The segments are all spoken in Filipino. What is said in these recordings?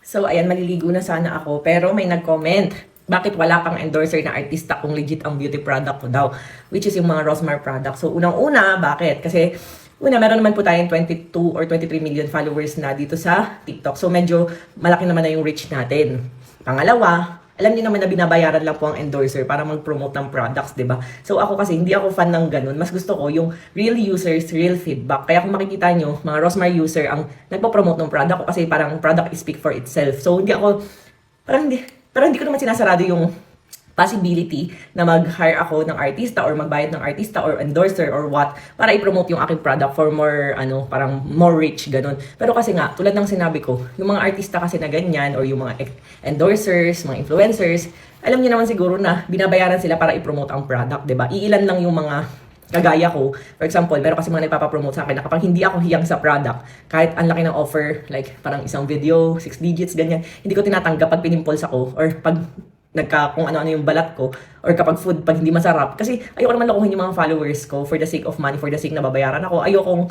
So, ayan, maliligo na sana ako. Pero may nag-comment. Bakit wala kang endorser na artista kung legit ang beauty product ko daw? Which is yung mga Rosmar product. So, unang-una, bakit? Kasi, meron naman po tayong 22 or 23 million followers na dito sa TikTok. So, medyo malaki naman na yung reach natin. Pangalawa, alam niyo naman na binabayaran lang po ang endorser para mag-promote ng products, di ba? So ako kasi, hindi ako fan ng ganun. Mas gusto ko yung real users, real feedback. Kaya kung makikita nyo, mga Rosmar user ang nagpo-promote ng product ko kasi parang product is speak for itself. So hindi ako, pero hindi ko naman sinasarado yung possibility na mag-hire ako ng artista or magbayad ng artista or endorser or what para i-promote yung aking product for more, parang more reach, ganun. Pero kasi nga, tulad ng sinabi ko, yung mga artista kasi na ganyan or yung mga endorsers, mga influencers, alam niyo naman siguro na binabayaran sila para i-promote ang product, diba? Iilan lang yung mga kagaya ko. For example, meron kasi mga nagpapapromote sa akin na kapag hindi ako hiyang sa product, kahit ang laki ng offer, like parang isang video, 6 digits, ganyan, hindi ko tinatanggap pag pinimpulse ako or pag kung ano-ano yung balat ko or kapag food, pag hindi masarap. Kasi ayoko naman lokohin yung mga followers ko for the sake of money, for the sake na babayaran ako. Ayokong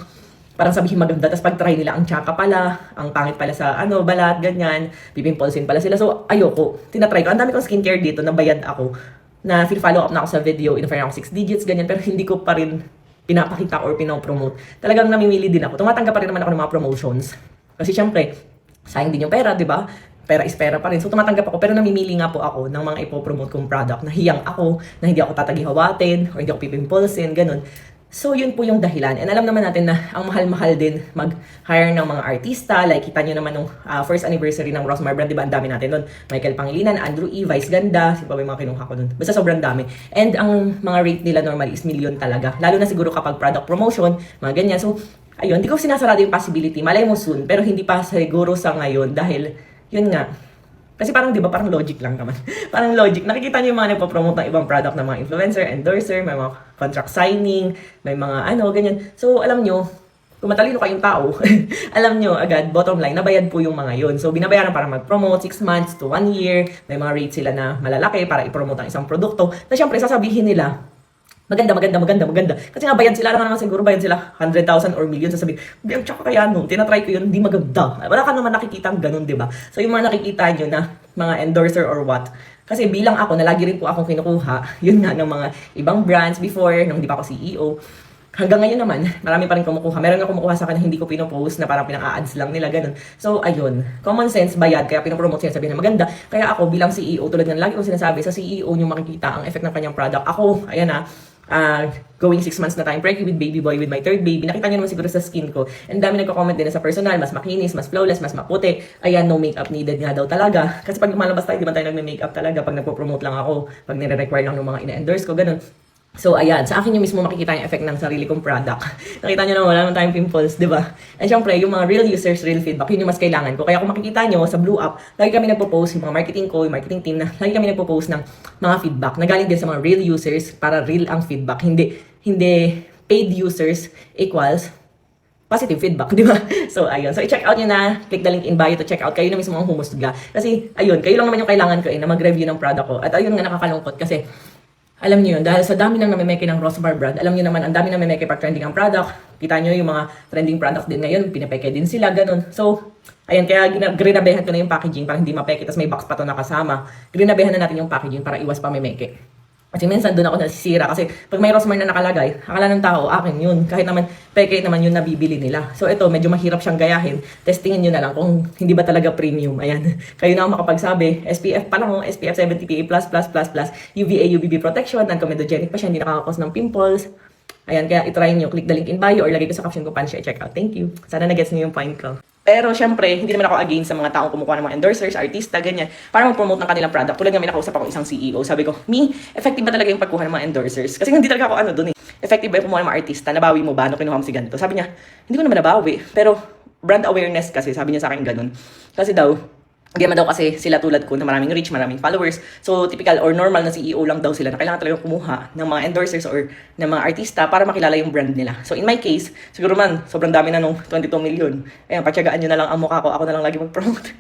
parang sabihin maganda, tapos pag try nila ang tsaka pala, ang pangit pala sa balat, ganyan, pipimpolsin pala sila. So ayoko, tinatry ko. Ang dami kong skincare dito na bayad ako, na follow up na ako sa video, in-offer ako 6 digits, ganyan, pero hindi ko pa rin pinapakita or pinopromote. Talagang namimili din ako. Tumatanggap pa rin naman ako ng mga promotions. Kasi syempre, sayang din yung pera, di ba? Pera is pera pa rin. So tumatanggap ako, pero namimili nga po ako ng mga ipopromote kong product na hiyang ako, na hindi ako tatagihawatin, or hindi ako pipimpulsin, ganun. So yun po yung dahilan. And alam naman natin na ang mahal-mahal din mag-hire ng mga artista. Like kita nyo naman nung first anniversary ng Rosmar brand, diba? Ang dami natin nun. Michael Pangilinan, Andrew E, Vice Ganda, sino pa ba yung mga kinuha ko nun? Basta sobrang dami. And ang mga rate nila normally is million talaga. Lalo na siguro kapag product promotion, mga ganyan. So ayun, hindi ko sinasarado yung possibility. Malay mo soon, pero hindi pa siguro sa ngayon dahil yun nga. Kasi parang, di ba, parang logic lang naman. Parang logic. Nakikita niyo yung mga nagpo-promote ng ibang product ng mga influencer, endorser, may mga contract signing, may mga ganyan. So, alam nyo, kung matalino kayong tao, alam nyo agad, bottom line, nabayad po yung mga yun. So, binabayaran para mag-promote 6 months to 1 year. May mga rates sila na malalaki para i-promote ang isang produkto. Na syempre, sasabihin nila, maganda. Kasi nga bayad sila, naman siguro bayad sila 100,000 or million. Sasabihin, ang tsaka kaya nung, tinatry ko yun, hindi maganda. Wala ka naman nakikita ang ganun, di ba? So yung mga nakikita nyo na mga endorser or what, kasi bilang ako, na lagi rin po akong kinukuha, yun nga, ng mga ibang brands before, nung di pa ako CEO, hanggang ngayon naman, marami pa rin kumukuha. Meron nga kumukuha sa akin na hindi ko pinopost, na parang pinaka-ads lang nila, ganun. So, ayun. Common sense, bayad. Kaya pinopromote siya, sabihin na maganda. Kaya ako, bilang CEO, tulad ng lagi kong sinasabi, sa CEO nyo makikita ang effect ng kanyang product. Ako, ayan going 6 months na time pregnant with baby boy, with my third baby. Nakita niyo naman siguro sa skin ko. And dami nagko-comment din na sa personal, mas makinis, mas flawless, mas maputi. Ayan, no makeup needed nga daw talaga. Kasi pag lumalabas tayo, di ba tayo nagme-makeup talaga pag nagpo-promote lang ako, pag nire-require lang ng mga ina-endorse ko, ganun. So, ayan, sa akin yung mismo makikita yung effect ng sarili kong product. Nakita nyo na wala naman tayong pimples, di ba? And syempre, yung mga real users, real feedback, yun yung mas kailangan ko. Kaya kung makikita nyo sa Blue Up, lagi kami nagpo-post, yung mga marketing ko, yung marketing team, na lagi kami nagpo-post ng mga feedback na galing din sa mga real users para real ang feedback. Hindi paid users equals positive feedback, di ba? So, ayun. So, i-check out nyo na. Click the link in bio to check out. Kayo na mismo ang humusga. Kasi, ayun, kayo lang naman yung kailangan ko na mag-review ng product ko. At ayun nga nakakalungkot kasi alam niyo yun, dahil sa dami ng namimeke ng Rosmar brand, alam niyo naman, ang dami namimeke pag trending ang product. Kita niyo yung mga trending products din ngayon, pinapeke din sila, ganun. So, ayan, kaya grinabehan ko na yung packaging para hindi mapeke, tapos may box pa to nakasama. Grinabehan na natin yung packaging para iwas pamimeke. Kasi minsan doon ako nasisira kasi pag may Rosmar na nakalagay, akala ng tao, akin yun. Kahit naman, peke naman yun nabibili nila. So ito, medyo mahirap siyang gayahin. Testingin nyo na lang kung hindi ba talaga premium. Ayan, kayo na ang makapagsabi. SPF pa lang, SPF 70 PA++++, UVA, UVB protection, non-comedogenic pa siya, hindi nakakakos ng pimples. Ayan, kaya itry nyo, click the link in bio or lagay ko sa caption ko paano siya i-check out. Thank you. Sana na-gets nyo yung point ko. Pero syempre, hindi naman ako against sa mga taong kumukuha ng mga endorsers, artista, ganyan, para mag-promote ng kanilang product. Tulad nga may nakausap ako isang CEO. Sabi ko, effective ba talaga yung pagkuha ng mga endorsers? Kasi hindi talaga ako doon eh. Effective ba yung kumuha ng mga artista? Nabawi mo ba? Ano kinuha mo si ganito? Sabi niya, hindi ko naman nabawi. Pero brand awareness kasi, sabi niya sa akin ganun. Kasi daw, hindi naman daw kasi sila tulad ko na maraming reach, maraming followers. So, typical or normal na CEO lang daw sila na kailangan talaga kumuha ng mga endorsers or ng mga artista para makilala yung brand nila. So, in my case, siguro man, sobrang dami na nung 22 million. Ayan, patyagaan nyo na lang ang mukha ko. Ako na lang lagi mag-promote.